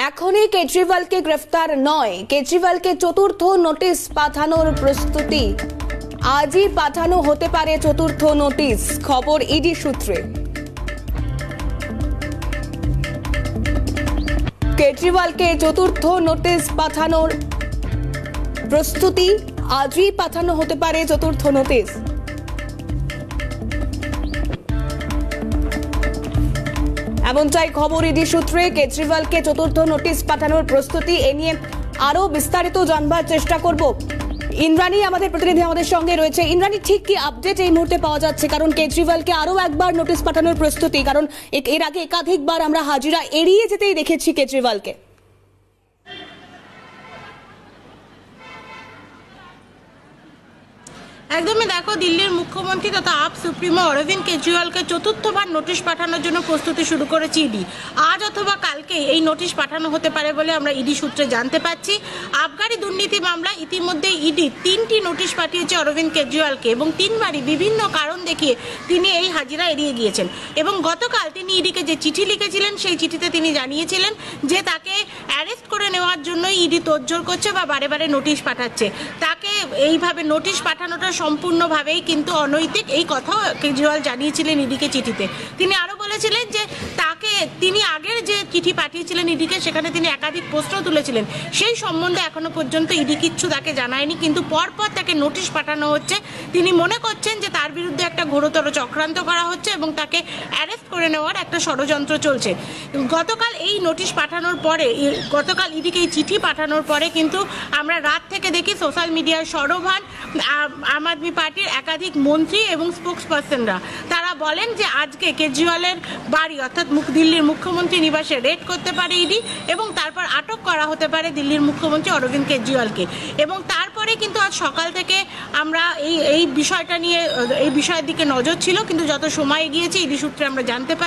এখনই কেজরিওয়ালকে গ্রেফতার নয়, কেজরিওয়ালকে চতুর্থ নোটিশ পাঠানোর প্রস্তুতি। আজই পাঠানো হতে পারে চতুর্থ নোটিশ, খবর ইডি সূত্রে। কেজরিওয়ালকে চতুর্থ নোটিশ পাঠানোর প্রস্তুতি, আজই পাঠানো হতে পারে চতুর্থ নোটিশ। এমনটাই খবর ইডি সূত্রে। কেজরিওয়ালকে চতুর্থ নোটিশ পাঠানোর প্রস্তুতি, এ নিয়ে আরো বিস্তারিত জানবার চেষ্টা করব। ইন্দ্রাণী আমাদের প্রতিনিধি আমাদের সঙ্গে রয়েছে। ইন্দ্রাণী, ঠিক কি আপডেট এই মুহূর্তে পাওয়া যাচ্ছে? কারণ কেজরিওয়ালকে আরো একবার নোটিশ পাঠানোর প্রস্তুতি, কারণ এর আগে একাধিকবার আমরা হাজিরা এড়িয়ে যেতেই দেখেছি কেজরিওয়ালকে। একদমই দেখো, দিল্লির মুখ্যমন্ত্রী তথা আপ সুপ্রিমো অরবিন্দ কেজরিওয়ালকে চতুর্থবার নোটিশ পাঠানোর জন্য প্রস্তুতি শুরু করেছে ইডি। আজ অথবা কালকে এই নোটিশ পাঠানো হতে পারে বলে আমরা ইডি সূত্রে জানতে পাচ্ছি। আবগারি দুর্নীতি মামলা ইতিমধ্যে ইডি 3টি নোটিশ পাঠিয়েছে অরবিন্দ কেজরিওয়ালকে, এবং 3বারই বিভিন্ন কারণ দেখিয়ে তিনি এই হাজিরা এড়িয়ে গিয়েছেন। এবং গতকাল তিনি ইডিকে যে চিঠি লিখেছিলেন, সেই চিঠিতে তিনি জানিয়েছিলেন যে তাকে অ্যারেস্ট করে নেওয়ার জন্যই ইডি তোড়জোড় করছে বা বারে বারে নোটিশ পাঠাচ্ছে। তাকে এইভাবে নোটিশ পাঠানোটা সম্পূর্ণভাবেই কিন্তু অনৈতিক, এই কথাও কেজরিওয়াল জানিয়েছিলেন ইডিকে চিঠিতে। তিনি আরও বলেছিলেন যে তিনি আগের যে চিঠি পাঠিয়েছিলেন ইডিকে, সেখানে তিনি একাধিক প্রশ্ন তুলেছিলেন, সেই সম্বন্ধে এখনো পর্যন্ত ইডি কিচ্ছু তাকে জানায়নি, কিন্তু পরপর তাকে নোটিশ পাঠানো হচ্ছে। তিনি মনে করছেন যে তার বিরুদ্ধে একটা ঘোরতর চক্রান্ত করা হচ্ছে এবং তাকে অ্যারেস্ট করে নেওয়ার একটা ষড়যন্ত্র চলছে। গতকাল এই নোটিশ পাঠানোর পরে, গতকাল ইডিকে এই চিঠি পাঠানোর পরে কিন্তু আমরা রাত থেকে দেখি সোশ্যাল মিডিয়ার সরভান আম আদমি পার্টির একাধিক মন্ত্রী এবং স্পোক্স পার্সনরা তারা বলেন যে আজকে কেজরিওয়ালের বাড়ি অর্থাৎ দিল্লির মুখ্যমন্ত্রী নিবাসে রেড করতে পারে ইডি, এবং তারপর আটক করা হতে পারে দিল্লির মুখ্যমন্ত্রী অরবিন্দ কেজরিওয়ালকে। এবং তারপরে কিন্তু আজ সকাল থেকে আমরা এই বিষয়টা নিয়ে, এই বিষয়ের দিকে নজর ছিল, কিন্তু যত সময় এগিয়েছে ইডি সূত্রে আমরা জানতে পারি